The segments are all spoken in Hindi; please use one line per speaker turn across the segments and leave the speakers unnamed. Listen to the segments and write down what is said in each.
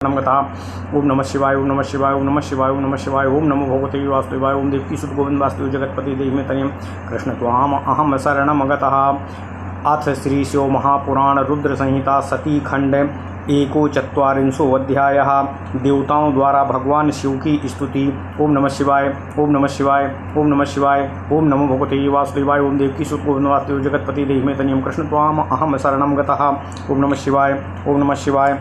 नमः। ओम नमः शिवाय, ओम नमः शिवाय, ओम नमः शिवाय, ओम नमः शिवाय, ओम नमो भगवते वासुदेवाय, ओम देवकी सुत गोविंद वासुदेव जगतपति देहि तनियम कृष्ण त्वाम अहम शरणमगतः। अथ श्री शिव महापुराण रुद्र संहिता सती खंड 1 अध्यायः। देवताओं द्वारा भगवान शिव की स्तुति। ओम नमः शिवाय, ओम नमः शिवाय, ओम नमः शिवाय, ओम नमो भगवते वासुदेवाय, ओम देवकी सुत गोविंद वासुदेव जगतपति देहि तनियम कृष्ण त्वाम अहम शरणम गतः। ओम नमः शिवाय, ओम नमः शिवाय।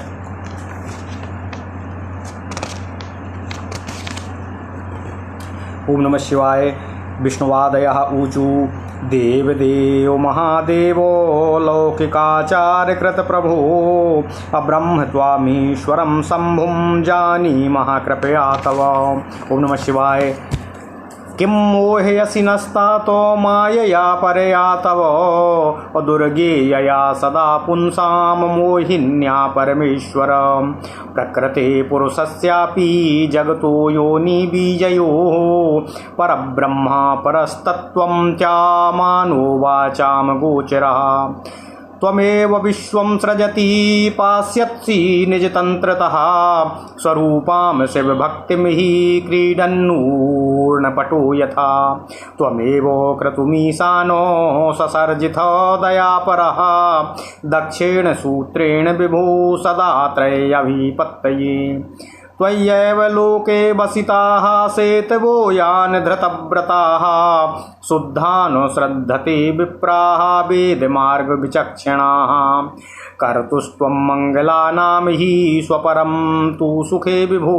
ओम नमः शिवाय। विष्णुवादयः ऊचु देवदेव महादेवो लौकिकाचार्यकृत प्रभो अब्रह्म त्वामीश्वरं शंभुं जानीमः कृपया तव। ओम नमः शिवाय। किं मोहयसि नस्तातो मायया परया तव दुर्गेयया सदा पुंसां मोहिन्या परमेश्वर। प्रकृते पुरुषस्यापि जगतो योनि बीजयोः परब्रह्मा परस्तत्त्वं च मानो वाचां गोचरः। त्वमेव विश्वं सृजति पास्यसि निजतन्त्रतः स्वरूपां शिवभक्तिं हि क्रीडन्नूर्णपटो यथा। त्वमेव क्रतुमीशानो ससर्जितो दयापरः दक्षेण सूत्रेण विभो सदा त्रय्यभिपत्तये। त्वय्येव लोके वसिताः सेतवो यान् धृतव्रताः शुद्धानुश्रद्धते विप्राः वेदमार्गविचक्षणाः। कर्तुस्त्वं मङ्गलानां हि स्वपरं तु सुखे विभो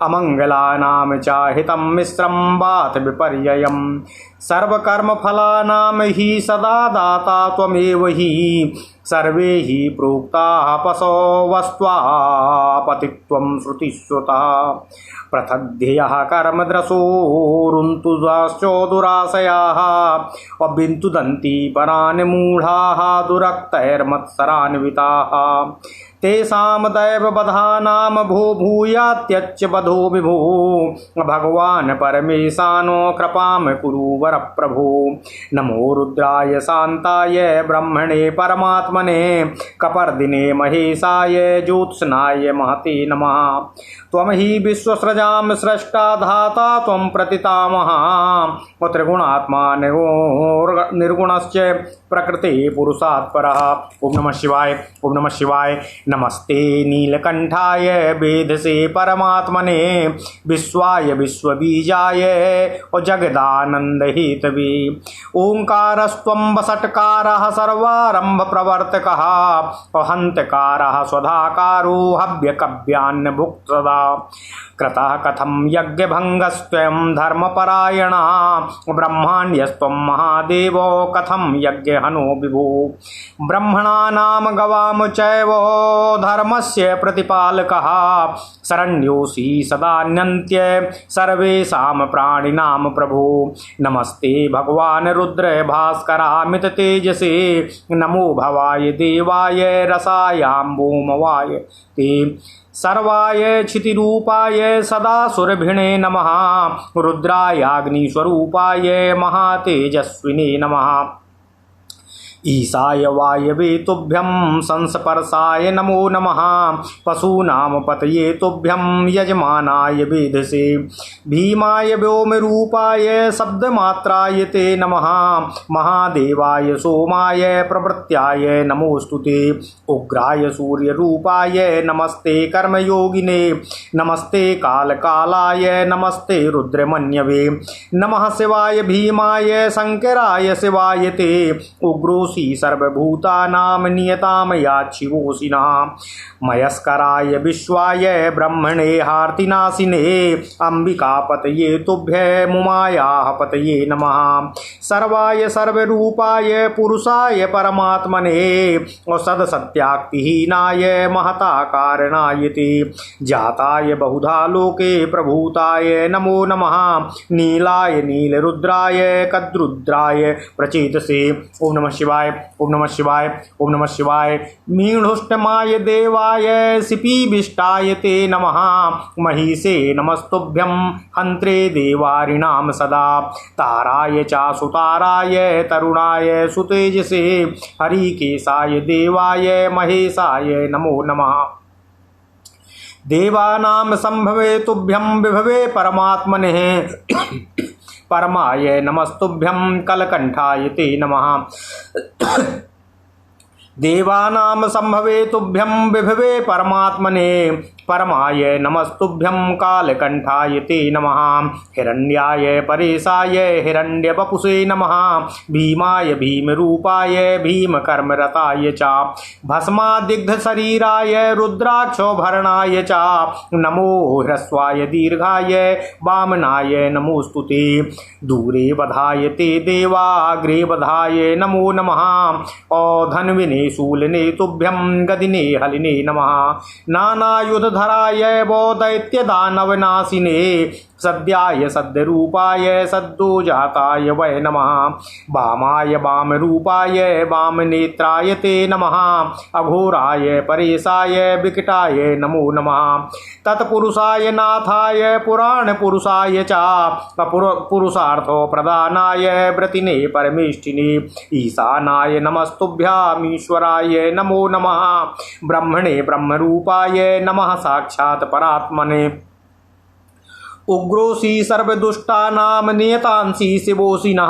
अमङ्गलानां चाहितं मिश्रं वात विपर्ययम्। सर्वकर्मफलानां हि सदा दाता त्वमेव हि सर्वे हि प्रोक्ताः पशो वस्त्वापतित्वं श्रुतिश्रुतः। पृथग्ध्ययः कर्मद्रशोरुन्तुश्चो दुराशयाः अविन्तुदन्ति परान् मूढाः दुरक्तैर्मत्सरान्विताः। तेषां दैववधानां भो भूयात्यच्च वधो विभो भगवान् परमेशानो कृपां कुरु वरप्रभो। नमो रुद्राय शान्ताय ब्रह्मणे परमात्मने कपर्दिने महेशाय ज्योत्स्नाय महते नमः। त्वं हि विश्वसृजां स्रष्टा धाता त्वं प्रतितामः त्रिगुणात्मा निर्गुणश्च प्रकृते पुरुषात् परः। ओम नमः शिवाय, ओम नमः शिवाय। नमस्ते नीलकंठाय वेदसे परमात्मने विश्वाय विश्वबीजाय और जगदानंद हेतवे। ओंकारस्त्वं वसटकारः सर्वारंभ प्रवर्तकः हंतकारः स्वधाकारो हव्यकव्यान्न भुक्त सदा। कृतः कथं यज्ञभंगस्त्वं धर्मपरायणा ब्रह्माण्यस्त्वं महादेवो कथं यज्ञहनो विभो। ब्रह्मणानां गवां चैव धर्मस्य प्रतिपालकः शरण्योऽसि सदान्यन्त्य सर्वेषां प्राणिनां प्रभो। नमस्ते भगवान् रुद्र भास्करामित तेजसे नमो भवाय देवाय रसायाम्बोमवाय ते सर्वाय क्षितिरूपाय सदासुरभिणे नमः। रुद्रायाग्निस्वरूपाय महातेजस्विने नमः। ईशाय वायवे तुभ्यं संस्पर्शाय नमो नमः। पशूनां पतये तुभ्यं यजमानाय वेधसे। भीमाय व्योमरूपाय शब्दमात्राय ते नमः। महादेवाय सोमाय प्रवृत्याय नमोस्तुते। उग्राय सूर्यरूपाय नमस्ते कर्मयोगिने। नमस्ते कालकालाय नमस्ते रुद्रमन्यवे। नमः शिवाय भीमाय शंकराय शिवाय ते। उग्रो सर्वभूतानां नियतां याच्छिवोऽसिना। मयस्कराय विश्वाय ब्रह्मणे हार्तिनाशिने अंबिकापतये तुभ्यमुमायाः पतये नमः। सर्वाय सर्वरूपाय पुरुषाय परमात्मने सदसत्याक्तिहीनाय महता कारणाय ते। जाताय बहुधा लोके प्रभूताय नमो नमः। नीलाय नीलरुद्राय कद्रुद्राय प्रचेतसे। ओम नमः शिवाय, ओम नमः शिवाय, ओम नमः शिवाय। मीढुष्टमाय देवाय शिपीविष्टाय ते नमः। महिषे नमस्तुभ्यं हन्त्रे देवारिणां सदा। ताराय चासुताराय तरुणाय सुतेजसे हरिकेशाय देवाय महेशाय नमो नमः। देवानां संभवे तुभ्यं विभवे परमात्मने परमाय नमस्तुभ्यं कलकंठाय ते नमः। देवानां संभवे तुभ्यं विभवे परमात्मने परमाय नमस्तुभ्यं कालकंठाय ते नमः। हिरण्याय परेशाय हिरण्यवपुषे नमः। भीमाय भीमरूपाय भीमकर्मरताय च भस्मादिग्धशरीराय रुद्राक्षोभरणाय च नमो ह्रस्वाय दीर्घाय वामनाय नमोस्तुते। दूरे वधाय ते देवाग्रे वधाय नमो नमः। औधन्विने शूलिने तुभ्यं गदिने हलिने नमः। नानायुधधराय वो दैत्यदानवनाशिने सद्याय सद्यरूपाय सद्दोजाताय वै नमः। वामाय वामरूपाय वामनेत्राय ते नमः। अघोराय परेशाय विकटाय नमो नमः। तत्पुरुषाय नाथाय पुराणपुरुषाय च पुरुषार्थो प्रदानाय व्रतिने परमेष्ठिने ईशानाय नमस्तुभ्यामीश्वराय नमो नमः। ब्रह्मणे ब्रह्मरूपाय नमः साक्षात् परात्मने। उग्रोसी सर्वदुष्टानां नियतांसि शिवोसिनः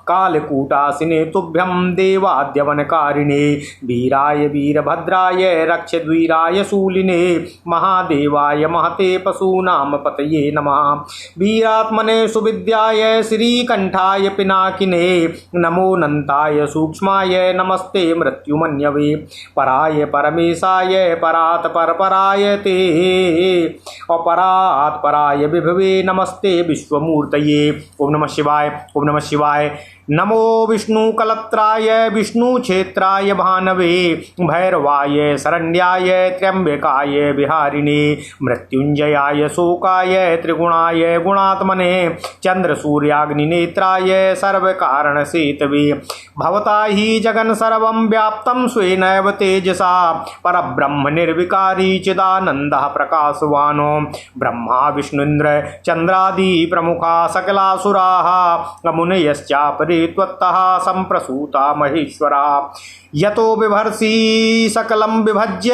कालकूटासिने तुभ्यं देवाद्यवनकारिणे। वीराय वीरभद्राय रक्षद्वीराय शूलिने महादेवाय महते पशूनां पतये नमः। वीरात्मने सुविद्याय श्रीकंठाय पिनाकिने नमोऽनन्ताय सूक्ष्माय नमस्ते मृत्युमन्यवे। पराय परमेशाय परात् परपराय ते अपरात् पराय विभवे नमस्ते विश्वमूर्तये। ओम नमः शिवाय। ओम नमः शिवाय। नमो विष्णुकलत्राय विष्णुक्षेत्राय भानवे भैरवाय शरण्याय त्र्यंबकाय विहारिणे मृत्युंजयाय शोकाय त्रिगुणाय गुणात्मने चंद्रसूर्याग्निनेत्राय सर्वकारणसेतवे। भवता हि जगन् सर्वं व्याप्तं स्वेनैव तेजसा परब्रह्म निर्विकारी चिदानन्दः प्रकाशवानो। ब्रह्मा विष्णुन्द्र चंद्रादि प्रमुखा सकलासुराः मुनयश्चापरे त्वत्तः संप्रसूता महेश्वरा। यतो बिभर्षि सकलं विभज्य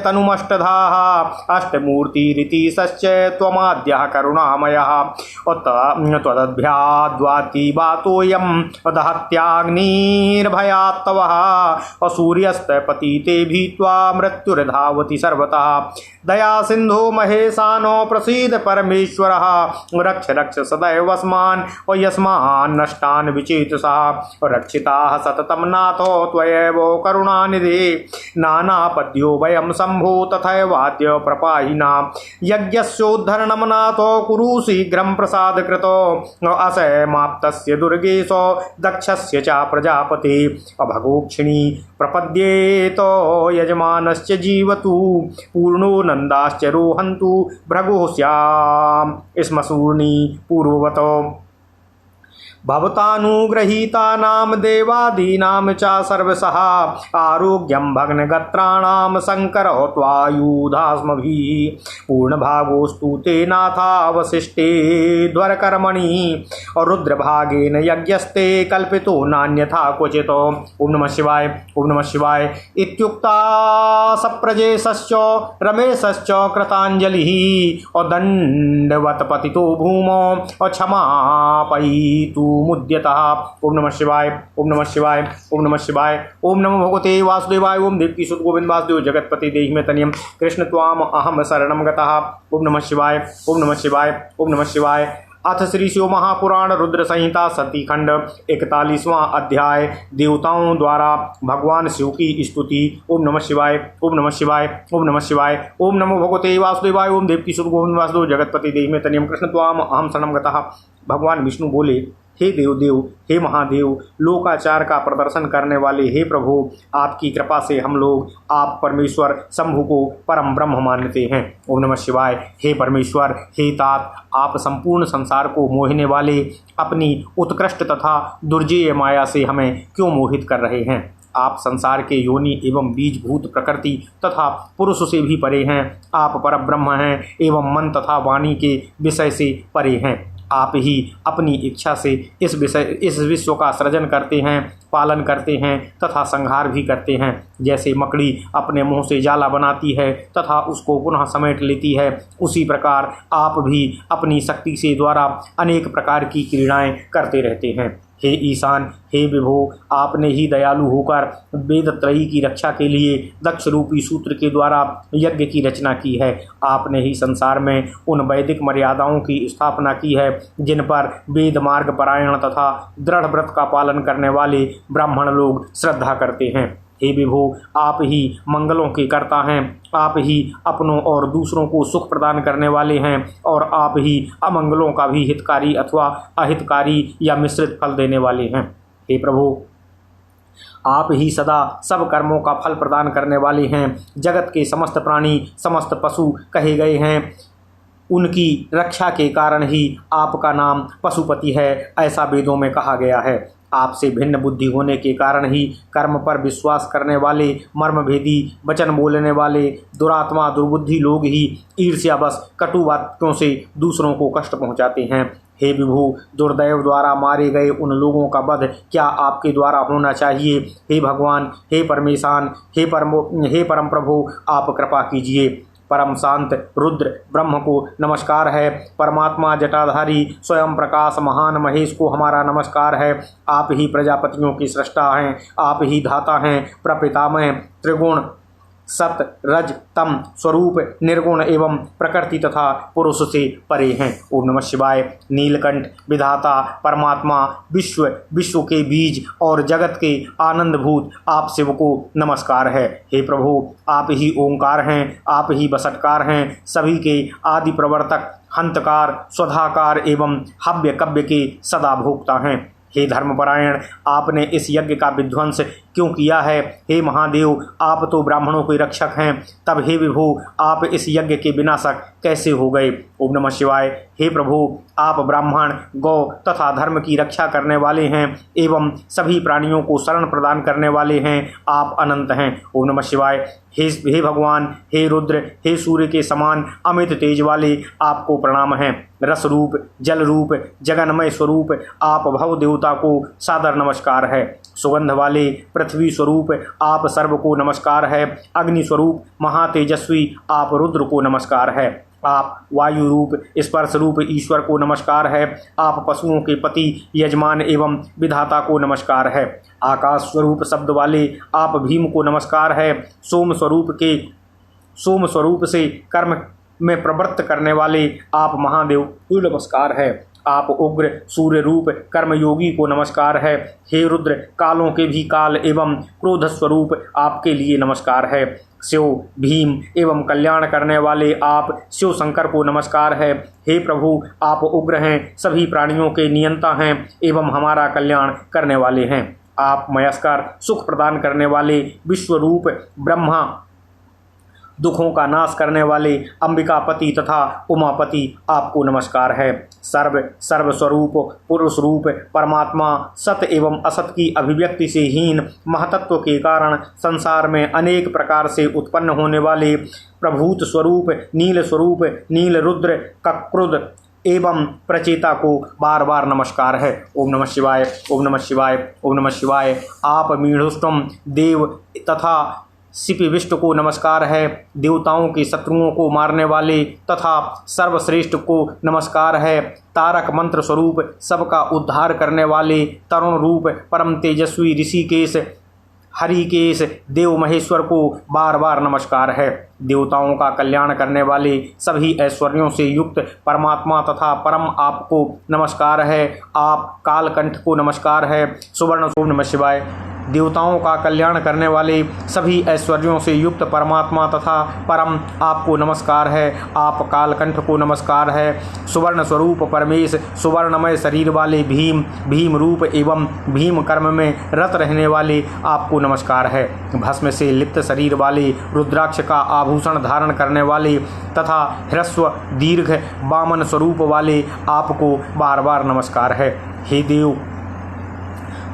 तनुमष्टधाः अष्टमूर्तिरिति सश्च त्वमाद्यः करुणामयः। त्वदभ्याद्वातिवातोऽयं दहत्याग्निर्भयात्तवः सूर्यस्तपतिते भीत्वा मृत्युर्धावति सर्वतः। दया सिंधो महेशानो प्रसीद परमेश्वरः रक्ष रक्ष सदैव अस्मान् यस्मान् नष्टान् विचेतसा। रक्षिताः सततं नाथो त्वयैव करुणानिधे नानापद्यो वयं शम्भो तथैवाद्य प्रपाहिना। यज्ञस्योद्धरणं नाथो कुरु शीघ्रं प्रसादकृतो असमाप्तस्य दुर्गेशो दक्षस्य च प्रजापते। अभगोक्षिणी प्रपद्येतो यजमानश्च जीवतु पूर्णो नन्दाश्च रोहन्तु भृगुस्याम् स्मशूर्णी पूर्ववतो। भवतानुगृहीतानां देवादीनां च सर्वशः आरोग्यं भग्नगत्राणां शङ्करो त्वायुधास्मभिः। पूर्णभागोऽस्तु ते नाथावशिष्टे ध्वरकर्मणि रुद्रभागेन यज्ञस्ते कल्पितो नान्यथा क्वचित्। ओम नमः शिवाय। ओम नमः शिवाय। इत्युक्ता सप्रजेशश्च रमेशश्च कृताञ्जलिः दण्डवत् पतितो भूमौ क्षमापयितु मुद्यतः। ओम नमः शिवाय। ओम नमः शिवाय। ओम नमः शिवाय। ओम नमो भगवते वासुदेवाय। ओम देवकी सुत गोविंद वासुदेव जगतपति देहि मे तनियम कृष्ण त्वाम अहम शरणं गतः। ओम नमः शिवाय। ओम नमः शिवाय। ओम नमः शिवाय। अथ श्री शिव महापुराण रुद्र संहिता सती खंड 41वां अध्याय देवताओं द्वारा भगवान शिव की स्तुति। ओम नमः शिवाय। ओम नमः शिवाय। ओम नमः शिवाय। ओम नमो भगवते वासुदेवाय। ओम देवकी सुत गोविंद वासुदेव जगतपति देहि मे तनियम कृष्ण त्वाम अहम शरणं गतः। भगवान विष्णु बोले, हे देवदेव, हे महादेव, लोकाचार का प्रदर्शन करने वाले हे प्रभु, आपकी कृपा से हम लोग आप परमेश्वर शंभु को परम ब्रह्म मानते हैं। ओम नमः शिवाय। हे परमेश्वर, हे तात, आप संपूर्ण संसार को मोहने वाले अपनी उत्कृष्ट तथा दुर्जेय माया से हमें क्यों मोहित कर रहे हैं? आप संसार के योनि एवं बीजभूत प्रकृति तथा पुरुष से भी परे हैं। आप परब्रह्म हैं एवं मन तथा वाणी के विषय से परे हैं। आप ही अपनी इच्छा से इस विश्व का सृजन करते हैं, पालन करते हैं तथा संहार भी करते हैं। जैसे मकड़ी अपने मुंह से जाला बनाती है तथा उसको पुनः समेट लेती है, उसी प्रकार आप भी अपनी शक्ति से द्वारा अनेक प्रकार की क्रीड़ाएं करते रहते हैं। हे ईशान, हे विभो, आपने ही दयालु होकर वेदत्रयी की रक्षा के लिए दक्ष रूपी सूत्र के द्वारा यज्ञ की रचना की है। आपने ही संसार में उन वैदिक मर्यादाओं की स्थापना की है जिन पर वेद मार्ग परायण तथा दृढ़ व्रत का पालन करने वाले ब्राह्मण लोग श्रद्धा करते हैं। हे विभो, आप ही मंगलों के कर्ता हैं, आप ही अपनों और दूसरों को सुख प्रदान करने वाले हैं और आप ही अमंगलों का भी हितकारी अथवा अहितकारी या मिश्रित फल देने वाले हैं। हे प्रभु, आप ही सदा सब कर्मों का फल प्रदान करने वाले हैं। जगत के समस्त प्राणी, समस्त पशु कहे गए हैं, उनकी रक्षा के कारण ही आपका नाम पशुपति है, ऐसा वेदों में कहा गया है। आपसे भिन्न बुद्धि होने के कारण ही कर्म पर विश्वास करने वाले, मर्मभेदी वचन बोलने वाले, दुरात्मा दुर्बुद्धि लोग ही ईर्ष्यावश कटु बातों से दूसरों को कष्ट पहुंचाते हैं। हे विभु, दुर्दैव द्वारा मारे गए उन लोगों का वध क्या आपके द्वारा होना चाहिए? हे भगवान, हे परमेशान, हे परम प्रभु, आप कृपा कीजिए। परम शांत रुद्र ब्रह्म को नमस्कार है। परमात्मा जटाधारी स्वयं प्रकाश महान महेश को हमारा नमस्कार है। आप ही प्रजापतियों की सृष्टा हैं, आप ही धाता हैं, प्रपितामह, त्रिगुण सत रज तम स्वरूप, निर्गुण एवं प्रकृति तथा पुरुष से परे हैं। ओम नमः शिवाय। नीलकंठ विधाता परमात्मा, विश्व के बीज और जगत के आनंदभूत आप शिव को नमस्कार है। हे प्रभु, आप ही ओंकार हैं, आप ही बसटकार हैं, सभी के आदि प्रवर्तक, हंतकार, स्वधाकार एवं हव्य कव्य के सदा भोक्ता हैं। हे धर्मपरायण, आपने इस यज्ञ का विध्वंस क्यों किया है? हे महादेव, आप तो ब्राह्मणों के रक्षक हैं, तब हे विभु, आप इस यज्ञ के विनाशक कैसे हो गए? ओम नमः शिवाय। हे प्रभु, आप ब्राह्मण, गौ तथा धर्म की रक्षा करने वाले हैं एवं सभी प्राणियों को शरण प्रदान करने वाले हैं, आप अनंत हैं। ओम नमः शिवाय। हे भगवान, हे रुद्र, हे सूर्य के समान अमित तेज वाले, आपको प्रणाम है। रस रूप, जल रूप, जगन्मय स्वरूप, आप भव देवता को सादर नमस्कार है। सुगंध वाले पृथ्वी स्वरूप, आप सर्व को नमस्कार है। अग्नि स्वरूप महातेजस्वी, आप रुद्र को नमस्कार है। आप वायु रूप स्पर्श रूप ईश्वर को नमस्कार है। आप पशुओं के पति यजमान एवं विधाता को नमस्कार है। आकाश स्वरूप शब्द वाले आप भीम को नमस्कार है। सोम स्वरूप से कर्म में प्रवृत्त करने वाले आप महादेव को नमस्कार है। आप उग्र सूर्य रूप कर्मयोगी को नमस्कार है। हे रुद्र, कालों के भी काल एवं क्रोध स्वरूप आपके लिए नमस्कार है। शिव भीम एवं कल्याण करने वाले आप शिव शंकर को नमस्कार है। हे प्रभु, आप उग्र हैं, सभी प्राणियों के नियंता हैं एवं हमारा कल्याण करने वाले हैं। आप मयस्कर, सुख प्रदान करने वाले विश्वरूप ब्रह्मा, दुखों का नाश करने वाले अंबिकापति तथा उमापति, आपको नमस्कार है। सर्व स्वरूप पुरुष रूप परमात्मा, सत एवं असत की अभिव्यक्ति से हीन महतत्व के कारण संसार में अनेक प्रकार से उत्पन्न होने वाले प्रभूत स्वरूप नील रुद्र कक्रुद एवं प्रचेता को बार बार नमस्कार है। ओम नमः शिवाय, ओम नमः शिवाय, ओम नमः शिवाय। आप मीढ़ुष्टम देव तथा सिपिविष्ट को नमस्कार है। देवताओं के शत्रुओं को मारने वाले तथा सर्वश्रेष्ठ को नमस्कार है। तारक मंत्र स्वरूप सबका उद्धार करने वाले तरुण रूप परम तेजस्वी ऋषिकेश हरिकेश देव महेश्वर को बार बार नमस्कार है। देवताओं का कल्याण करने वाले सभी ऐश्वर्यों से युक्त परमात्मा तथा परम आपको नमस्कार है। आप कालकंठ को नमस्कार है। सुवर्ण। ओम नमः शिवाय। देवताओं का कल्याण करने वाले सभी ऐश्वर्यों से युक्त परमात्मा तथा परम आपको नमस्कार है। आप कालकंठ को नमस्कार है। सुवर्ण स्वरूप परमेश, सुवर्णमय शरीर वाले भीम रूप एवं भीम कर्म में रत रहने वाले आपको नमस्कार है। भस्म से लिप्त शरीर वाले, रुद्राक्ष का आभूषण धारण करने वाले तथा ह्रस्व दीर्घ वामन स्वरूप वाले आपको बार बार नमस्कार है। हे देव,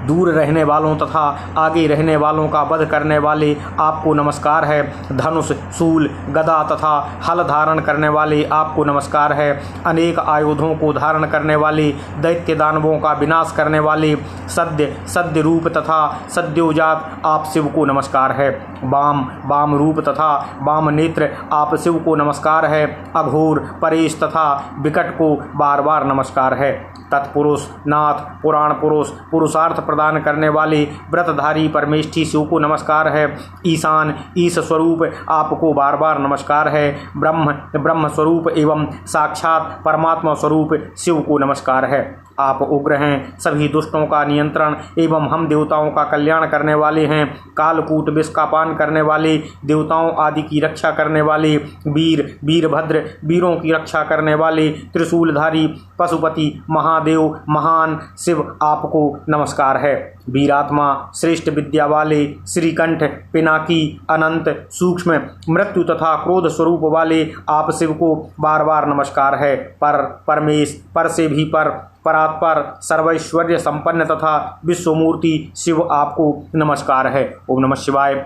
दूर रहने वालों तथा आगे रहने वालों का वध करने वाले आपको नमस्कार है। धनुष, शूल, गदा तथा हल धारण करने वाले आपको नमस्कार है। अनेक आयुधों को धारण करने वाले, दैत्य दानवों का विनाश करने वाले, सद्य रूप तथा सद्योजात आप शिव को नमस्कार है। वाम रूप तथा वाम नेत्र आप शिव को नमस्कार है। अघोर, परेश तथा विकट को बार बार नमस्कार है। तत्पुरुष, नाथ, पुराण पुरुष, पुरुषार्थ प्रदान करने वाले व्रतधारी परमेष्ठी शिव को नमस्कार है। ईशान, ईश स्वरूप आपको बार बार नमस्कार है। ब्रह्म स्वरूप एवं साक्षात परमात्मा स्वरूप शिव को नमस्कार है। आप उग्र हैं, सभी दुष्टों का नियंत्रण एवं हम देवताओं का कल्याण करने वाले हैं। कालकूट विष का पान करने वाले, देवताओं आदि की रक्षा करने वाले, वीरभद्र वीरों की रक्षा करने वाले, त्रिशूलधारी पशुपति महादेव महान शिव आपको नमस्कार है। वीरात्मा, श्रेष्ठ विद्या वाले, श्रीकंठ, पिनाकी, अनंत, सूक्ष्म, मृत्यु तथा क्रोध स्वरूप वाले आप शिव को बार बार नमस्कार है। परमेश, पर से भी परात्पर, सर्वैश्वर्य संपन्न तथा विश्वमूर्ति शिव आपको नमस्कार है। ओम नमः शिवाय।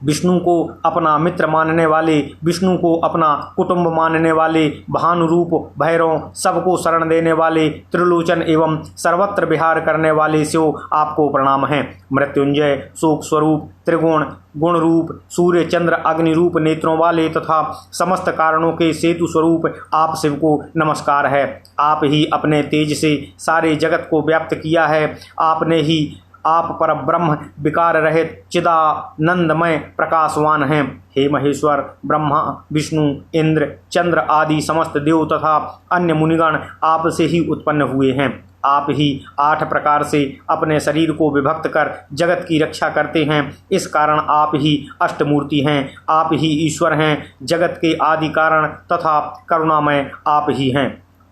विष्णु को अपना मित्र मानने वाले, विष्णु को अपना कुटुंब मानने वाले, भानुरूप भैरव, सबको शरण देने वाले, त्रिलोचन एवं सर्वत्र विहार करने वाले शिव आपको प्रणाम है। मृत्युंजय, शोक स्वरूप, त्रिगुण, गुण रूप, सूर्य चंद्र अग्नि रूप नेत्रों वाले तथा समस्त कारणों के सेतु स्वरूप आप शिव को नमस्कार है। आप ही अपने तेज से सारे जगत को व्याप्त किया है। आप पर ब्रह्म विकार रहित चिदानंदमय प्रकाशवान हैं। हे महेश्वर, ब्रह्मा, विष्णु, इंद्र, चंद्र आदि समस्त देव तथा अन्य मुनिगण आप से ही उत्पन्न हुए हैं। आप ही 8 प्रकार से अपने शरीर को विभक्त कर जगत की रक्षा करते हैं। इस कारण आप ही अष्टमूर्ति हैं। आप ही ईश्वर हैं। जगत के आदि कारण तथा करुणामय आप ही हैं।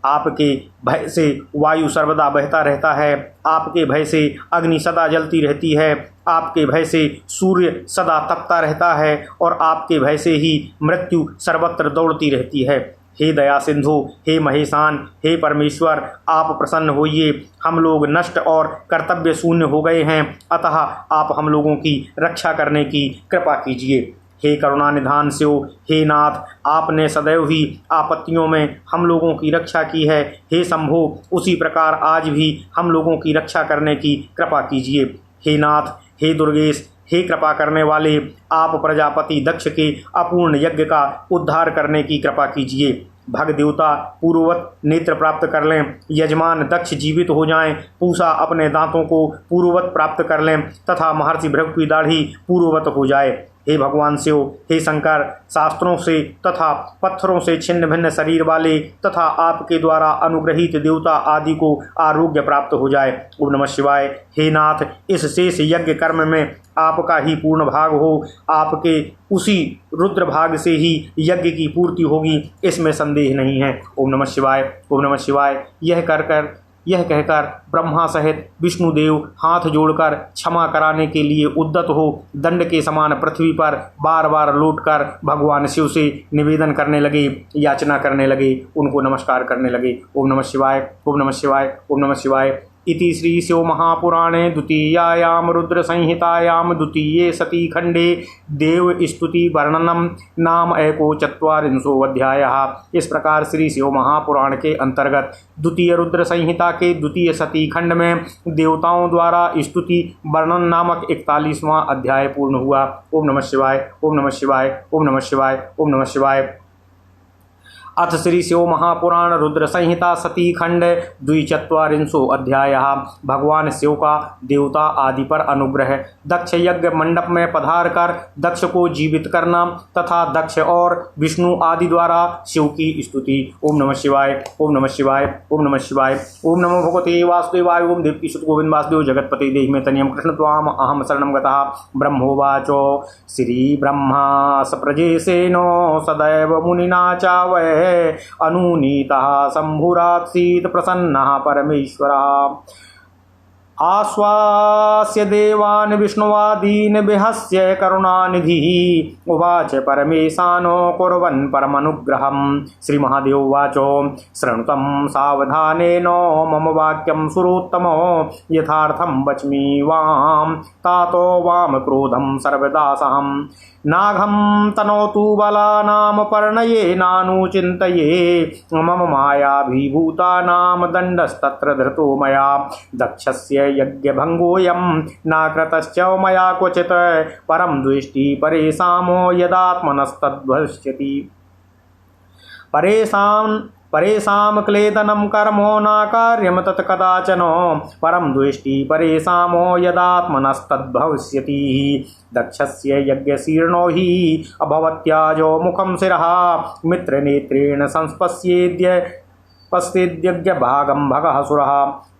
आपके भय से वायु सर्वदा बहता रहता है। आपके भय से अग्नि सदा जलती रहती है। आपके भय से सूर्य सदा तपता रहता है और आपके भय से ही मृत्यु सर्वत्र दौड़ती रहती है। हे दया सिंधु, हे महेशान, हे परमेश्वर, आप प्रसन्न होइए। हम लोग नष्ट और कर्तव्य शून्य हो गए हैं, अतः आप हम लोगों की रक्षा करने की कृपा कीजिए। हे करुणा निधान शिव, हे नाथ, आपने सदैव ही आपत्तियों में हम लोगों की रक्षा की है। हे शंभो, उसी प्रकार आज भी हम लोगों की रक्षा करने की कृपा कीजिए। हे नाथ, हे दुर्गेश, हे कृपा करने वाले, आप प्रजापति दक्ष के अपूर्ण यज्ञ का उद्धार करने की कृपा कीजिए। भग देवता पूर्ववत नेत्र प्राप्त कर लें, यजमान दक्ष जीवित हो जाएं, पूषा अपने दांतों को पूर्ववत प्राप्त कर लें तथा महर्षि भृगु की दाढ़ी पूर्ववत हो जाए। हे भगवान शिव, हे शंकर, शास्त्रों से तथा पत्थरों से छिन्न भिन्न शरीर वाले तथा आपके द्वारा अनुग्रहित देवता आदि को आरोग्य प्राप्त हो जाए। ओम नमः शिवाय। हे नाथ, इस शेष यज्ञ कर्म में आपका ही पूर्ण भाग हो। आपके उसी रुद्र भाग से ही यज्ञ की पूर्ति होगी, इसमें संदेह नहीं है। ओम नमः शिवाय। ओम नमः शिवाय। यह कहकर ब्रह्मा सहित विष्णुदेव हाथ जोड़कर क्षमा कराने के लिए उद्यत हो दंड के समान पृथ्वी पर बार बार लौटकर भगवान शिव से निवेदन करने लगे, याचना करने लगे, उनको नमस्कार करने लगे। ओम नमः शिवाय। ओम नमः शिवाय। ओम नमः शिवाय। इति श्री शिव महापुराणे द्वितीयायां रुद्र संहितायां द्वितीये सती खंडे देव स्तुति वर्णनम नाम एको 40 अध्यायः। इस प्रकार श्री शिव महापुराण के अंतर्गत द्वितीय रुद्र संहिता के द्वितीय सती खंड में देवताओं द्वारा स्तुति वर्णन नामक 41वां अध्याय पूर्ण हुआ। ओम नमः शिवाय। ओम नमः शिवाय। ओम नमः शिवाय। ओम नमः शिवाय। अथ श्री शिव महापुराण रुद्र संहिता सती खंड 42 अध्यायः। भगवान शिव का देवता आदि पर अनुग्रह। दक्ष यज्ञ मंडप में पधार कर दक्ष को जीवित करना तथा दक्ष और विष्णु आदि द्वारा शिव की स्तुति। ओम नमः शिवाय। ओम नमः शिवाय। ओम नमः शिवाय। ओम नमो भगवते वासुदेवाय। ओम देवकी सुत गोविंद वासुदेव जगतपति देहि मे तनियम कृष्ण त्वाम अहम शरणं गतः। ब्रह्मोवाचो श्री ब्रह्मा सप्रजेसेनो सदैव मुनिना चावै अनुनीतः शंभुरात्सीत् प्रसन्नः परमेश्वरः। आश्वास्य देवान् विष्णुवादीन् विहस्य करुणानिधिः उवाच परमेशानो कुर्वन् परमनुग्रहं। श्रीमहादेव उवाच शृणुतं सावधानेन मम वाक्यं सुरोत्तमो यथार्थं वच्मि वां तातो वाम क्रोधं सर्वदासहं नाघं तनोतु बलानां पर्णये नानुचिन्तये मम मायाभिभूतानां दण्डस्तत्र धृतो मया दक्षस्य यज्ञभङ्गोऽयं नाकृतश्च मया क्वचित् परं द्वेष्टि परेषामो यदात्मनस्तद्भविष्यति परेषां क्लेदनं कर्मो न कार्यं तत् कदाचन परं द्वेष्टि परेषामो यदात्मनस्तद्भविष्यति दक्षस्य यज्ञशीर्णो हि अभवत्याजो मुखं शिरः मित्रनेत्रेण संस्पश्येद्य पश्येद्यज्ञभागं भगः सुरः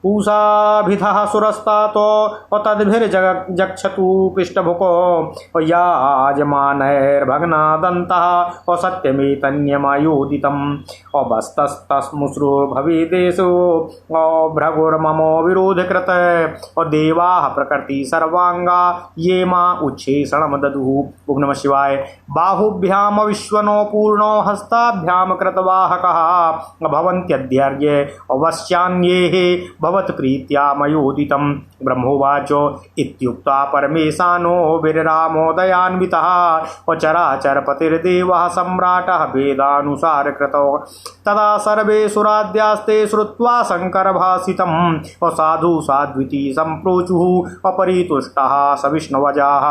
पूषाभिधः सुरस्तातो तद्भिर्जक्षतु पृष्ठभुको याजमानैर्भग्नादन्तः असत्यमेतन्यमायोदितम् अवस्तस्तस्मुश्रो भवेदेषु भ्रगुर्ममो विरोधकृत देवाः प्रकृति सर्वांगा ये मा उच्छेषणं ददुः। ओम नमः शिवाय। बाहुभ्याम विश्वनो पूर्णो हस्ताभ्याम कृतवाहकः भवन्त्यद्यार्य अवश्यान्ये भवत्प्रीत्या मयोदितं। ब्रह्मोवाच इत्युक्त्वा परमेशानो विररामोदयान्वितः चराचरपतिर्देवः सम्राटः वेदानुसारकृतो तदा सर्वे सुराद्यास्ते श्रुत्वा शङ्करभासितं साधु साध्विति सम्प्रोचुः अपरितुष्टः स विष्णुवजाः।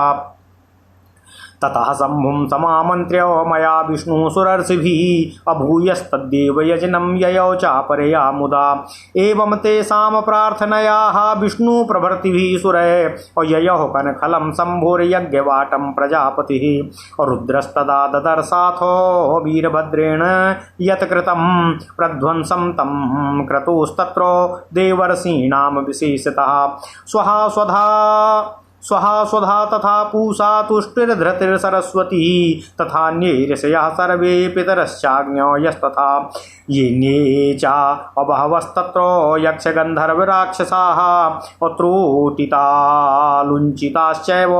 ततः शम्भुं समामन्त्र्य मया विष्णुः सुरर्षिभिः अभूयस्तद्देव यजनं ययौ चापरया मुदा एवं तेषां प्रार्थनयाः विष्णु प्रभृतिभिः सुरैः ययौ कनखलं शम्भुर्यज्ञवाटं प्रजापतिः रुद्रस्तदा ददर्शाथो वीरभद्रेण यत्कृतं प्रध्वंसं तं क्रतुस्तत्र देवर्षीणां विशेषतः स्वधा तथा पूषा तुष्टिर्धृतिर्सरस्वती तथान्ये ऋषयः सर्वे पितरश्चाज्ञयस्तथा येन्ये च अबहवस्तत्र यक्षगन्धर्वराक्षसाः अत्रोटितालुञ्चिताश्चैव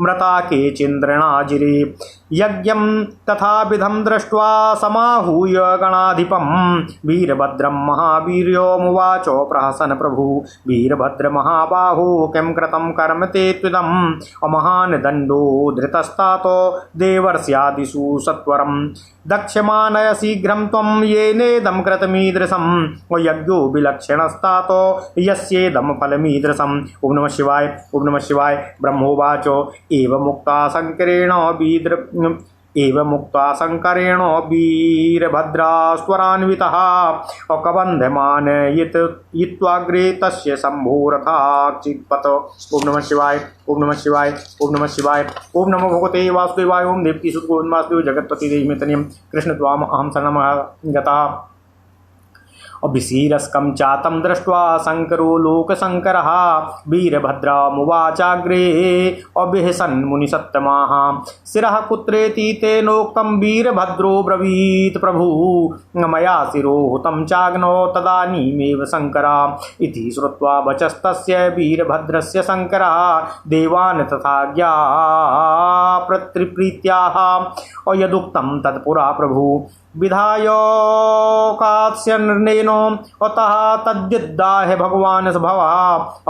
मृता केचिन्द्रणाजिरे यज्ञं तथाविधं दृष्ट्वा समाहूय गणाधिपं वीरभद्रं महावीर्यो मुवाच प्रहसन प्रभु वीरभद्र महाबाहो किं कृतं कर्म ते त्विदम् अमहान् दण्डो धृतस्तातो देवर्ष्यादिषु सत्वरं दक्ष्यमानय शीघ्रं त्वं येनेदं कृतमीदृशं यज्ञो विलक्षणस्तातो यस्येदं फलमीदृशम्। ओम नमः शिवाय। ओम नमः शिवाय। ब्रह्मोवाच एवं मुक्ता शंकरेण वीरभद्रास्वरान्वितः अकबन्धमान यित्वाग्रे तस्य शम्भोरथाचित्पत। ओम नमः शिवाय। ओम नमः शिवाय। ओम नमः शिवाय। ओम नमो भगवते वासुदेवाय। ओम देवकीसुत गोविन्द वासुदेव जगत्पति देहिमेतनियं कृष्ण त्वाम अहं शरणमगतः अभिशीरस्कं चातं दृष्ट्वा शङ्करो लोकशङ्करः वीरभद्रमुवाचाग्रे अभिहसन्मुनिसत्तमाः शिरः कुत्रेति तेनोक्तं वीरभद्रो ब्रवीत् प्रभु मया शिरो हुतं चाग्नौ तदानीमेव शङ्करा इति श्रुत्वा वचस्तस्य वीरभद्रस्य शङ्करः देवान् तथा ज्ञाप्रत्रिप्रीत्याः यदुक्तं तत्पुरा प्रभु विधायकात्स्यर्नेन अतः तद्यद्दाह भगवान् भवः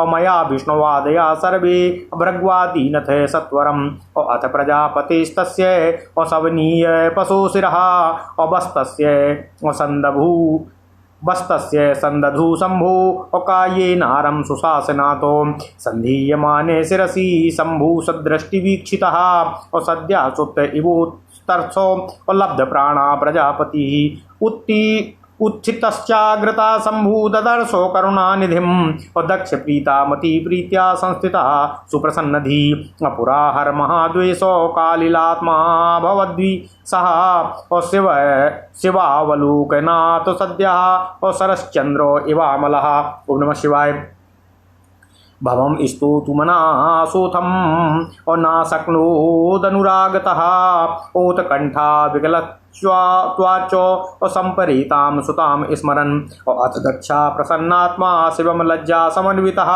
अमया विष्णुवादया सर्वे भृग्वादीनथ सत्वरम् अथ प्रजापतिस्तस्य असवनीय पशुशिरः वस्तस्य संदधु शंभु अकाये नारं सुशासनातो संधीयमाने शिरसि शंभु सदृष्टिवीक्षितः असद्या सुप्त इवोत्तर्थो लब्ध प्राणा प्रजापति उत्थितश्चाग्रता शंभु ददर्शो करुणानिधिम् दक्ष प्रीता मति प्रीत्या संस्थितः सुप्रसन्नधि पुराहर महाद्वेषो कालिलात्मा भवद्वि सह शिवावलोकनाथ सद्यः सरश्चंद्रो इवामलः। ओम नमः शिवाय। भवम स्तोतुमना सोथम और ना शक्नोदनुरागतः ओतकंठा विगलत्वाच और संपरीताम सुताम स्मरन् और अथ दक्षा प्रसन्नात्मा शिवम लज्जा समन्वितः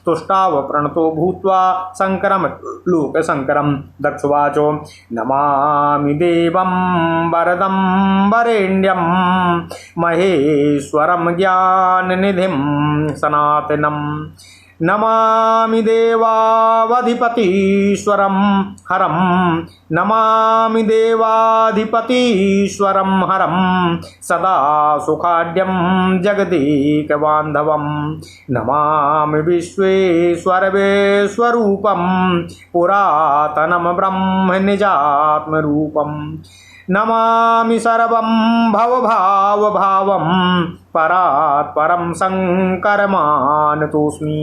तुष्टाव प्रणतो भूत्वा शंकरम लोक शंकरम दक्षवाचो नमामि देवं वरदं वरेण्यं महेश्वरं ज्ञाननिधिं सनातनम् नमामि देवाधिपतीश्वरं हरं नमामि देवाधिपतीश्वरं हरं सदा सुखाढ्यं जगदेकबान्धवं नमामि विश्वेश्वरवेश्वरूपं पुरातनं ब्रह्म निजात्मरूपं नमामि सर्वं भवभावभावं परात् परं शङ्करमानतोऽस्मि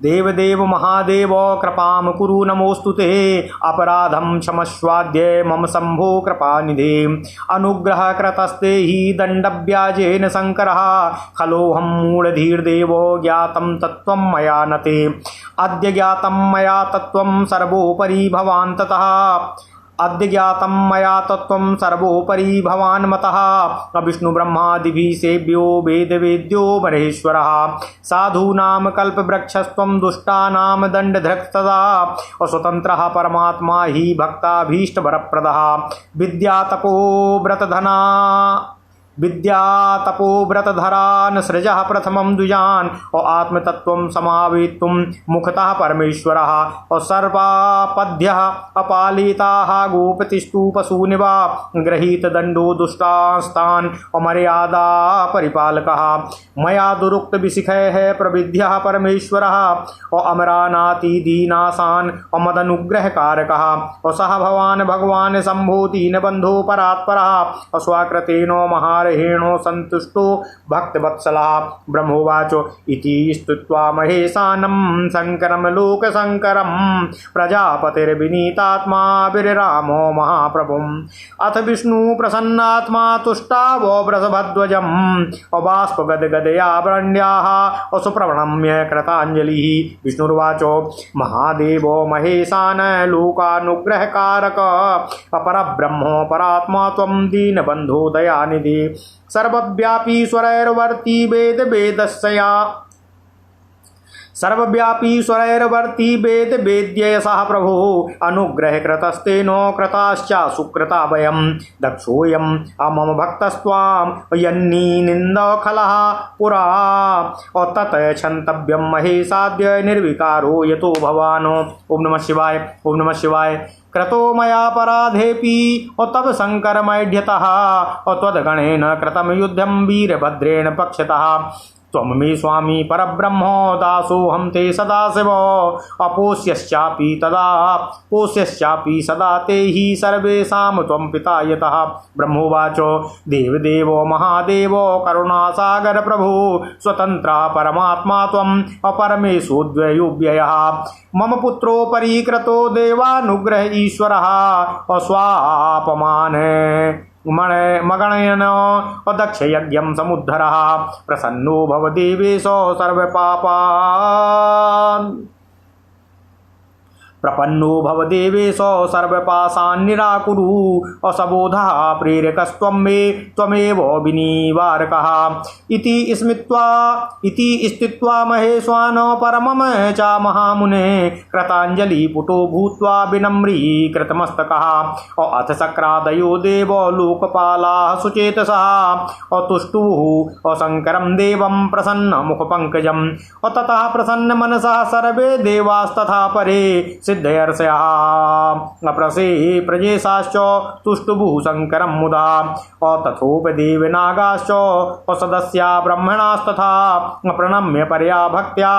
देवदेव महादेव कृपां कुरु नमोस्तुते अपराधं क्षमस्वाद्य मम शंभो कृपानिधे अनुग्रहकृतस्ते हि दण्डव्याजेन शङ्करः खलोऽहं मूढधीर्देवो ज्ञातं तत्त्वं मया न ते अद्य ज्ञातं मया तत्त्वं सर्वोपरि भवान् ततः अद्य ज्ञातं मया तत्त्वं सर्वोपरि भवान् मतः विष्णुब्रह्मादिभिः सेव्यो वेदवेद्यो महेश्वरः साधूनां कल्पवृक्षस्त्वं दुष्टानां दण्डधृक्तदा स्वतन्त्रः परमात्मा हि भक्ताभीष्टवरप्रदः विद्यातपोव्रतधरान् सृजः प्रथमं द्विजान् और आत्मतत्त्वं समावेत्तुं मुखतः परमेश्वरः और सर्वापद्यः अपालिताः गोपतिस्तूपसूनिवा गृहीतदण्डो दुष्टास्तान् और मर्यादा परिपालकः मया दुरुक्त विशिखैः प्रविद्यः परमेश्वरः और अमरानाति दीनासान् और मदनुग्रहकारकः और सह भवान् भगवान् शम्भो दीनबन्धो परात्परः और स्वाकृतेनो महारहेणो सन्तुष्टो भक्तवत्सलः ब्रह्मोवाचो इति स्तुत्वा महेशानं शङ्करं लोकशङ्करं प्रजापतिर्विनीतात्मा विररामो महाप्रभुम् अथ विष्णु प्रसन्नात्मा तुष्टावो वृषभध्वजम् अबाष्पगदगदया वरण्याः असुप्रवणम्य कृताञ्जलिः विष्णुर्वाचो महादेवो महेशान लोकानुग्रहकारक अपरब्रह्मो परात्मा त्वं दीनबन्धो दयानिधि सर्वव्यापी स्वरैर्वर्ती वेद वेद्ययसः प्रभो अनुग्रह कृतस्तेनो कृताश्च सुकृता वयं दक्षोऽयं मम भक्तस्त्वां यन्निन्दखलः पुरा और तत् क्षन्तव्यं महेशाद्य निर्विकारो यतो भवान् ओम नमः शिवाय ओम नमः शिवाय क्रतो मया पराधेऽपि और तब शङ्करमैढ्यतः और त्वद्गणेन कृतं युद्धं वीरभद्रेण पक्षतः त्वं मे स्वामी परब्रह्मो दासोऽहं ते सदाशिव पोष्यश्चापि सदा ते हि सर्वेषां त्वं पिता यतः ब्रह्मोवाचो देवदेवो महादेवो करुणासागर प्रभो स्वतन्त्रः परमात्मा त्वं अपरमेशोऽद्वयोऽव्ययः मम पुत्रोपरि कृतो देवानुग्रह ईश्वरः स्वापमाने मगणयन दक्ष यज्ञं समुद्धरः प्रसन्नो भव देवेशो सर्वपापान् प्रपन्नो भव देवेशो सर्वपाशान् निराकुरु असबोधः प्रेरकस्त्वं मे त्वमेव विनिवारकः इति स्थित्वा महेश्वान परमं च महामुने कृताञ्जलिपुटो भूत्वा विनम्रीकृतमस्तकः अथ सक्रादयो देवो लोकपालाः सुचेतसः तुष्टुः शङ्करं देवं प्रसन्नमुखपङ्कजं ततः प्रसन्नमनसः सर्वे देवास्तथा परे सिद्धयर्षयः अप्रसे प्रजेशाश्च तुष्टुभुः शङ्करं मुदा तथोपदेवनागाश्च सदस्या ब्रह्मणास्तथा प्रणम्य परया भक्त्या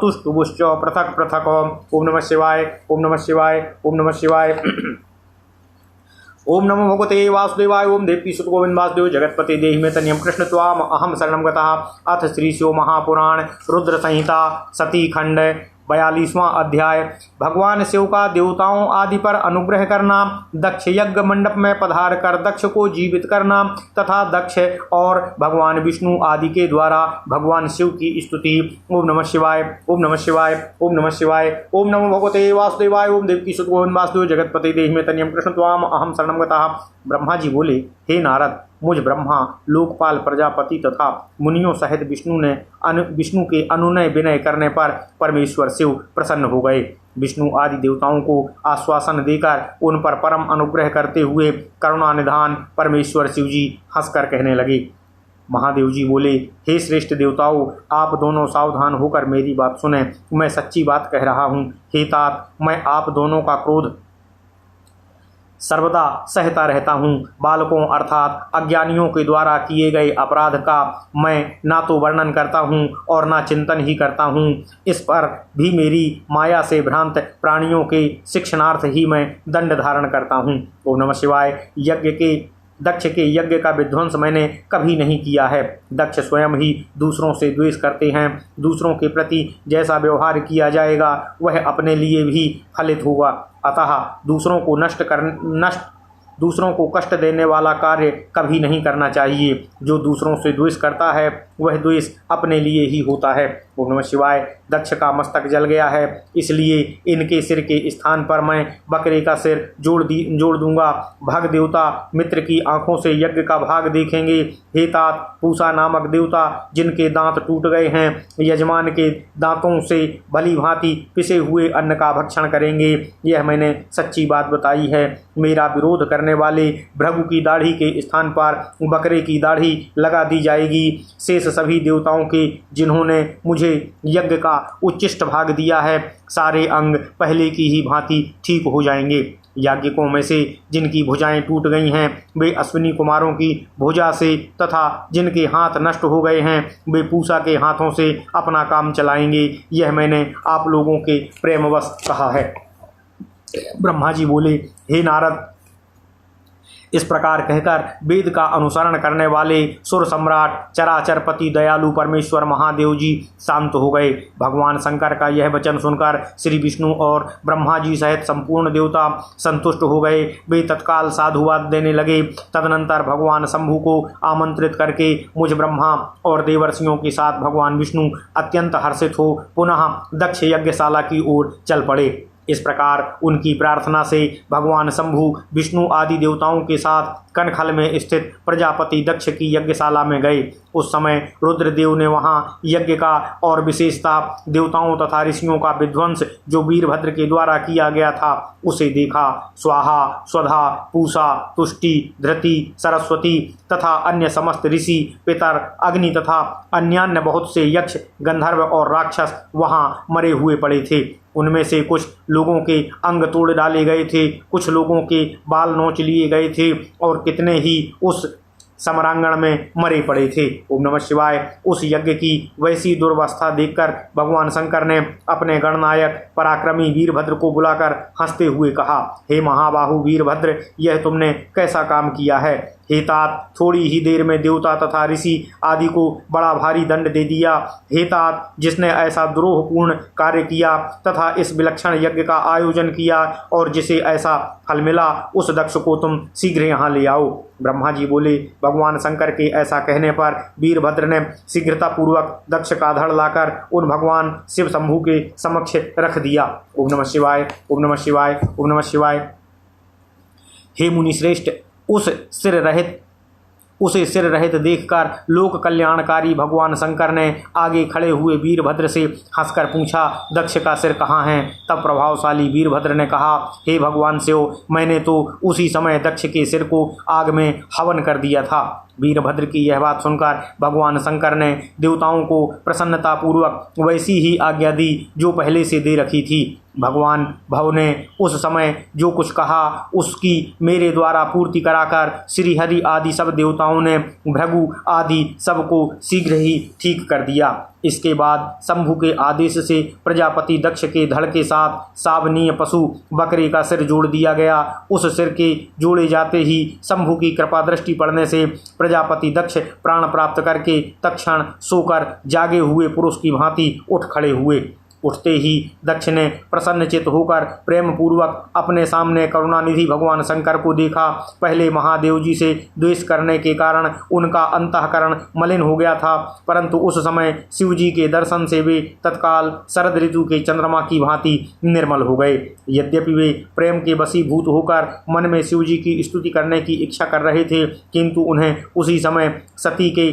तुष्टुभुश्च पृथक् पृथक् ओम नमः शिवाय ओम नमः शिवाय ओम नमः शिवाय ओम नमो भगवते वासुदेवाय ओम देवकी सुत गोविंद वासुदेव जगतपति देहि में तनियम कृष्ण त्वाम अहम शरणं गतः अथ श्री शिव महापुराण रुद्र संहिता सती खंड 42वां अध्याय। भगवान शिव का देवताओं आदि पर अनुग्रह करना, दक्ष यज्ञ मंडप में पधार कर दक्ष को जीवित करना तथा दक्ष और भगवान विष्णु आदि के द्वारा भगवान शिव की स्तुति। ओम नमः शिवाय, ओम नमः शिवाय, ओम नमः शिवाय, ओम नमो भगवते वासुदेवाय, ओम देवकी सुत गोविंद वासुदेव जगतपते देहि में तनियम कृष्ण त्वाम अहम शरणम गतः। ब्रह्मा जी बोले, हे नारद, मुझ ब्रह्मा, लोकपाल, प्रजापति तथा मुनियों सहित विष्णु के अनुनय विनय करने पर परमेश्वर शिव प्रसन्न हो गए। विष्णु आदि देवताओं को आश्वासन देकर उन पर परम अनुग्रह करते हुए करुणा निधान परमेश्वर शिव जी हंसकर कहने लगे। महादेव जी बोले, हे श्रेष्ठ देवताओं, आप दोनों सावधान होकर मेरी बात सुने। मैं सच्ची बात कह रहा हूँ। हे तात, मैं आप दोनों का क्रोध सर्वदा सहता रहता हूँ। बालकों अर्थात अज्ञानियों के द्वारा किए गए अपराध का मैं ना तो वर्णन करता हूँ और ना चिंतन ही करता हूँ। इस पर भी मेरी माया से भ्रांत प्राणियों के शिक्षणार्थ ही मैं दंड धारण करता हूँ। ओम नमः शिवाय। दक्ष के यज्ञ का विध्वंस मैंने कभी नहीं किया है। दक्ष स्वयं ही दूसरों से द्वेष करते हैं। दूसरों के प्रति जैसा व्यवहार किया जाएगा वह अपने लिए भी फलित होगा। अतः दूसरों को कष्ट देने वाला कार्य कभी नहीं करना चाहिए। जो दूसरों से द्वेष करता है वह द्वेष अपने लिए ही होता है। ओम नमः शिवाय। दक्ष का मस्तक जल गया है, इसलिए इनके सिर के स्थान पर मैं बकरे का सिर जोड़ दूंगा। भग देवता मित्र की आंखों से यज्ञ का भाग देखेंगे। हे तात, पूषा नामक देवता जिनके दांत टूट गए हैं, यजमान के दांतों से भली भांति पिसे हुए अन्न का भक्षण करेंगे। यह मैंने सच्ची बात बताई है। मेरा विरोध करने वाले भृगु की दाढ़ी के स्थान पर बकरे की दाढ़ी लगा दी जाएगी। शेष सभी देवताओं के जिन्होंने मुझे यज्ञ का उच्चिष्ट भाग दिया है, सारे अंग पहले की ही भांति ठीक हो जाएंगे। याज्ञिकों में से जिनकी भुजाएं टूट गई हैं वे अश्विनी कुमारों की भुजा से तथा जिनके हाथ नष्ट हो गए हैं वे पूषा के हाथों से अपना काम चलाएंगे। यह मैंने आप लोगों के प्रेमवश कहा है। ब्रह्मा जी बोले, हे नारद, इस प्रकार कहकर वेद का अनुसरण करने वाले सुर सम्राट चराचरपति दयालु परमेश्वर महादेव जी शांत हो गए। भगवान शंकर का यह वचन सुनकर श्री विष्णु और ब्रह्मा जी सहित संपूर्ण देवता संतुष्ट हो गए। वे तत्काल साधुवाद देने लगे। तदनंतर भगवान शंभु को आमंत्रित करके मुझ ब्रह्मा और देवर्षियों के साथ भगवान विष्णु अत्यंत हर्षित हो पुनः दक्ष यज्ञशाला की ओर चल पड़े। इस प्रकार उनकी प्रार्थना से भगवान शंभु विष्णु आदि देवताओं के साथ कनखल में स्थित प्रजापति दक्ष की यज्ञशाला में गए। उस समय रुद्रदेव ने वहां यज्ञ का और विशेषता देवताओं तथा ऋषियों का विध्वंस जो वीरभद्र के द्वारा किया गया था उसे देखा। स्वाहा, स्वधा, पूषा, तुष्टि, धृति, सरस्वती तथा अन्य समस्त ऋषि, पितर, अग्नि तथा अन्यान्य बहुत से यक्ष, गंधर्व और राक्षस वहां मरे हुए पड़े थे। उनमें से कुछ लोगों के अंग तोड़ डाले गए थे, कुछ लोगों के बाल नोच लिए गए थे और कितने ही उस समरांगण में मरे पड़े थे। ओम नमः शिवाय। उस यज्ञ की वैसी दुर्वस्था देखकर भगवान शंकर ने अपने गणनायक पराक्रमी वीरभद्र को बुलाकर हंसते हुए कहा, हे महाबाहु वीरभद्र, यह तुमने कैसा काम किया है। हे तात, थोड़ी ही देर में देवता तथा ऋषि आदि को बड़ा भारी दंड दे दिया। हे तात, जिसने ऐसा द्रोहपूर्ण कार्य किया तथा इस विलक्षण यज्ञ का आयोजन किया और जिसे ऐसा फल मिला, उस दक्ष को तुम शीघ्र यहाँ ले आओ। ब्रह्मा जी बोले। भगवान शंकर के ऐसा कहने पर वीरभद्र ने शीघ्रतापूर्वक दक्ष का धड़ लाकर उन भगवान शिव शंभु के समक्ष रख दिया। ओम नमः शिवाय, ओम नमः शिवाय, ओम नमः शिवाय। हे मुनि श्रेष्ठ, उसे सिर रहित देखकर लोक कल्याणकारी भगवान शंकर ने आगे खड़े हुए वीरभद्र से हंसकर पूछा, दक्ष का सिर कहाँ है। तब प्रभावशाली वीरभद्र ने कहा, हे भगवान शिव, मैंने तो उसी समय दक्ष के सिर को आग में हवन कर दिया था। वीरभद्र की यह बात सुनकर भगवान शंकर ने देवताओं को प्रसन्नतापूर्वक वैसी ही आज्ञा दी जो पहले से दे रखी थी। भगवान भव ने उस समय जो कुछ कहा उसकी मेरे द्वारा पूर्ति कराकर श्रीहरि आदि सब देवताओं ने भृगु आदि सबको शीघ्र ही ठीक कर दिया। इसके बाद शंभु के आदेश से प्रजापति दक्ष के धड़ के साथ सावनीय पशु बकरे का सिर जोड़ दिया गया। उस सिर के जोड़े जाते ही शंभु की कृपा दृष्टि पड़ने से प्रजापति दक्ष प्राण प्राप्त करके तत्क्षण सोकर जागे हुए पुरुष की भांति उठ खड़े हुए। उठते ही दक्ष ने प्रसन्नचित्त होकर प्रेम पूर्वक अपने सामने करुणानिधि भगवान शंकर को देखा। पहले महादेव जी से द्वेष करने के कारण उनका अंतःकरण मलिन हो गया था, परंतु उस समय शिव जी के दर्शन से वे तत्काल शरद ऋतु के चंद्रमा की भांति निर्मल हो गए। यद्यपि वे प्रेम के वशीभूत होकर मन में शिव जी की स्तुति करने की इच्छा कर रहे थे, किंतु उन्हें उसी समय सती के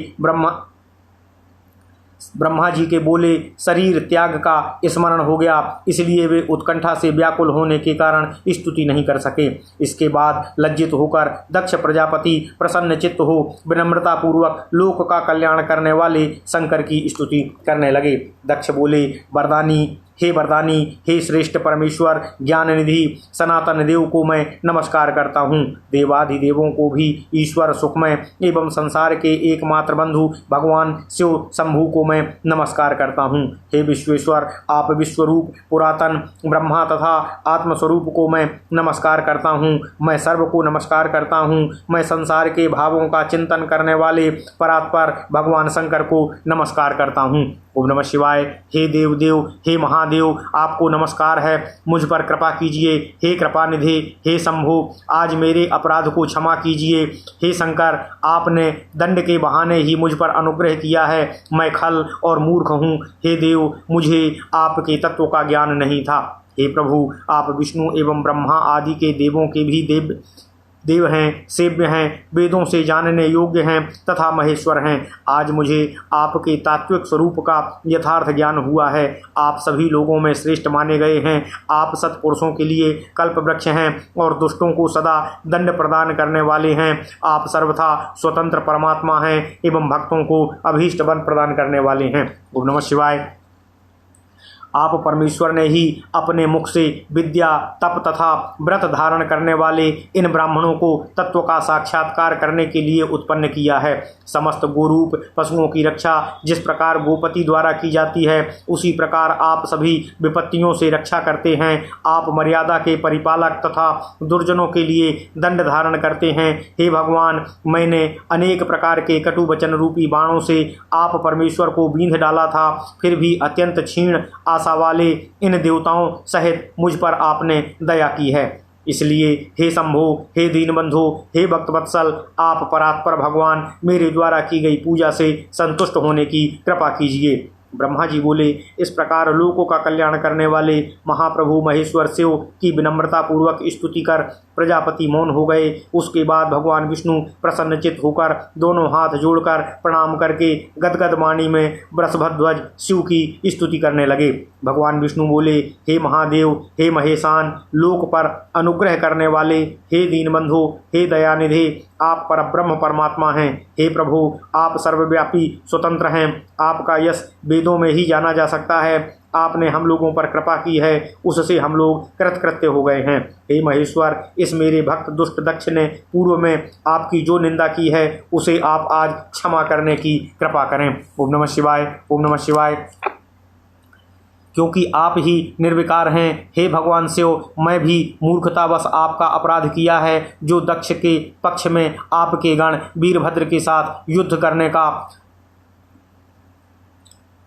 ब्रह्मा जी के बोले शरीर त्याग का स्मरण हो गया, इसलिए वे उत्कंठा से व्याकुल होने के कारण स्तुति नहीं कर सके। इसके बाद लज्जित होकर दक्ष प्रजापति प्रसन्न चित्त हो विनम्रता पूर्वक लोक का कल्याण करने वाले शंकर की स्तुति करने लगे। दक्ष बोले, वरदानी, हे श्रेष्ठ परमेश्वर ज्ञान निधि सनातन देव को मैं नमस्कार करता हूँ। देवाधिदेवों को भी ईश्वर सुखमय एवं संसार के एकमात्र बंधु भगवान शिव शंभु को मैं नमस्कार करता हूँ। हे विश्वेश्वर, आप विश्वरूप पुरातन ब्रह्मा तथा आत्मस्वरूप को मैं नमस्कार करता हूँ। मैं सर्व को नमस्कार करता हूँ। मैं संसार के भावों का चिंतन करने वाले परात्पर भगवान शंकर को नमस्कार करता हूँ। ओम नमः शिवाय। हे देवदेव, हे महादेव, आपको नमस्कार है। मुझ पर कृपा कीजिए। हे कृपानिधि, हे शंभु, आज मेरे अपराध को क्षमा कीजिए। हे शंकर, आपने दंड के बहाने ही मुझ पर अनुग्रह किया है। मैं खल और मूर्ख हूँ। हे देव, मुझे आपके तत्व का ज्ञान नहीं था। हे प्रभु, आप विष्णु एवं ब्रह्मा आदि के देवों के भी देव हैं, सेव्य हैं, वेदों से जानने योग्य हैं तथा महेश्वर हैं। आज मुझे आपके तात्विक स्वरूप का यथार्थ ज्ञान हुआ है। आप सभी लोगों में श्रेष्ठ माने गए हैं। आप सत्पुरुषों के लिए कल्प वृक्ष हैं और दुष्टों को सदा दंड प्रदान करने वाले हैं। आप सर्वथा स्वतंत्र परमात्मा हैं एवं भक्तों को अभीष्ट वन प्रदान करने वाले हैं। ओम नमः शिवाय। आप परमेश्वर ने ही अपने मुख से विद्या, तप तथा व्रत धारण करने वाले इन ब्राह्मणों को तत्व का साक्षात्कार करने के लिए उत्पन्न किया है। समस्त गोरूप पशुओं की रक्षा जिस प्रकार गोपति द्वारा की जाती है, उसी प्रकार आप सभी विपत्तियों से रक्षा करते हैं। आप मर्यादा के परिपालक तथा दुर्जनों के लिए दंड धारण करते हैं। हे भगवान, मैंने अनेक प्रकार के कटु वचन रूपी बाणों से आप परमेश्वर को बींध डाला था, फिर भी अत्यंत क्षीण आशा वाले इन देवताओं सहित मुझ पर आपने दया की है। इसलिए हे शंभो, हे दीनबंधु, हे भक्तवत्सल, आप परात्पर भगवान मेरे द्वारा की गई पूजा से संतुष्ट होने की कृपा कीजिए। ब्रह्मा जी बोले, इस प्रकार लोकों का कल्याण करने वाले महाप्रभु महेश्वर शिव की विनम्रता पूर्वक स्तुति कर प्रजापति मौन हो गए। उसके बाद भगवान विष्णु प्रसन्नचित्त होकर दोनों हाथ जोड़कर प्रणाम करके गदगद वाणी में वृषभध्वज शिव की स्तुति करने लगे। भगवान विष्णु बोले, हे महादेव, हे महेशान, लोक पर अनुग्रह करने वाले, हे दीनबंधु, हे दयानिधि, आप परब्रह्म परमात्मा हैं। हे प्रभु, आप सर्वव्यापी स्वतंत्र हैं। आपका यश वेदों में ही जाना जा सकता है। आपने हम लोगों पर कृपा की है, उससे हम लोग कृतकृत्य हो गए हैं। हे महेश्वर, इस मेरे भक्त दुष्ट दक्ष ने पूर्व में आपकी जो निंदा की है, उसे आप आज क्षमा करने की कृपा करें। ओम नमः शिवाय। ओम नमः शिवाय। क्योंकि आप ही निर्विकार हैं, हे भगवान शिव, मैं भी मूर्खतावश आपका अपराध किया है, जो दक्ष के पक्ष में आपके गण वीरभद्र के साथ युद्ध करने का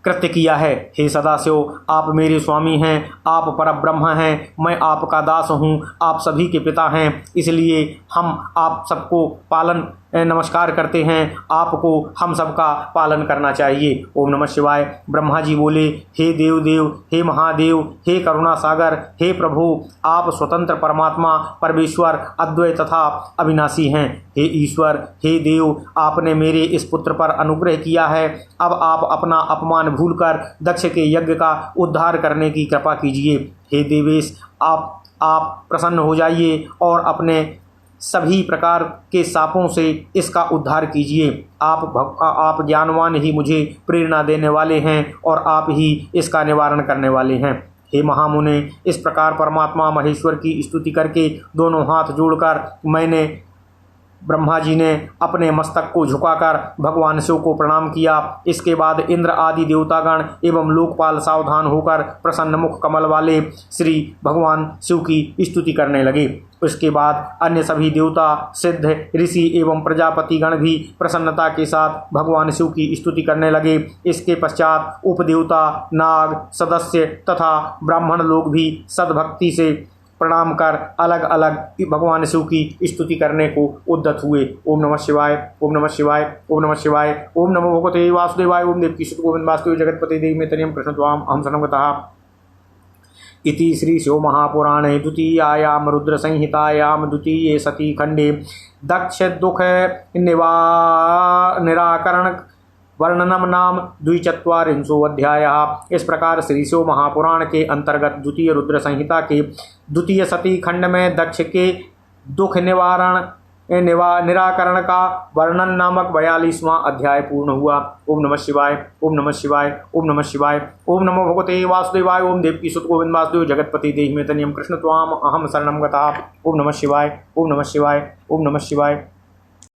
कृत्य किया है। हे सदाशिव, आप मेरे स्वामी हैं, आप परब्रह्म हैं, मैं आपका दास हूँ, आप सभी के पिता हैं, इसलिए हम आप सबको नमस्कार करते हैं। आपको हम सबका पालन करना चाहिए। ओम नमः शिवाय। ब्रह्मा जी बोले, हे देवदेव, हे महादेव, हे करुणा सागर, हे प्रभु, आप स्वतंत्र परमात्मा परमेश्वर अद्वैत तथा अविनाशी हैं। हे ईश्वर, हे देव, आपने मेरे इस पुत्र पर अनुग्रह किया है। अब आप अपना अपमान भूलकर दक्ष के यज्ञ का उद्धार करने की कृपा कीजिए। हे देवेश, आप प्रसन्न हो जाइए और अपने सभी प्रकार के शापों से इसका उद्धार कीजिए। आप ज्ञानवान ही मुझे प्रेरणा देने वाले हैं और आप ही इसका निवारण करने वाले हैं। हे महामुने, इस प्रकार परमात्मा महेश्वर की स्तुति करके दोनों हाथ जोड़कर ब्रह्मा जी ने अपने मस्तक को झुकाकर भगवान शिव को प्रणाम किया। इसके बाद इंद्र आदि देवतागण एवं लोकपाल सावधान होकर प्रसन्न मुख कमल वाले श्री भगवान शिव की स्तुति करने लगे। उसके बाद अन्य सभी देवता, सिद्ध, ऋषि एवं प्रजापतिगण भी प्रसन्नता के साथ भगवान शिव की स्तुति करने लगे। इसके पश्चात उपदेवता, नाग, सदस्य तथा ब्राह्मण लोग भी सद्भक्ति से प्रणाम कर अलग अलग भगवान शिव की स्तुति करने को उद्यत हुए। ओम नमः शिवाय, ओम नमः शिवाय, ओम नमः शिवाय, ओम नमो भगवते वासुदेवाय, ओम देवकी सुत गोविंद वासुदेव जगतपते देवी में तनियम कृष्ण त्वाम अहम शरणं गतः। इति श्री शिव महापुराणे द्वितीयायाम रुद्र संहितायाम द्वितीये सती खंडे दक्ष दुख निराकरण वर्णनम नाम 24वां अध्याय। इस प्रकार श्री शिव महापुराण के अंतर्गत द्वितीय रुद्र संहिता के द्वितीय सती खंड में दक्ष के दुख निराकरण का वर्णन नामक 42वां अध्याय पूर्ण हुआ। ओम नमः शिवाय, ओम नमः शिवाय, ओम नमः शिवाय, ओम नमो भगवते वासुदेवाय, ओम देवकी सुत गोविंद वासुदेव जगतपति देहि में तनियम कृष्ण त्वाम अहम शरणं गतः। ओम नमः शिवाय, ओम नमः शिवाय, ओम नमः शिवाय,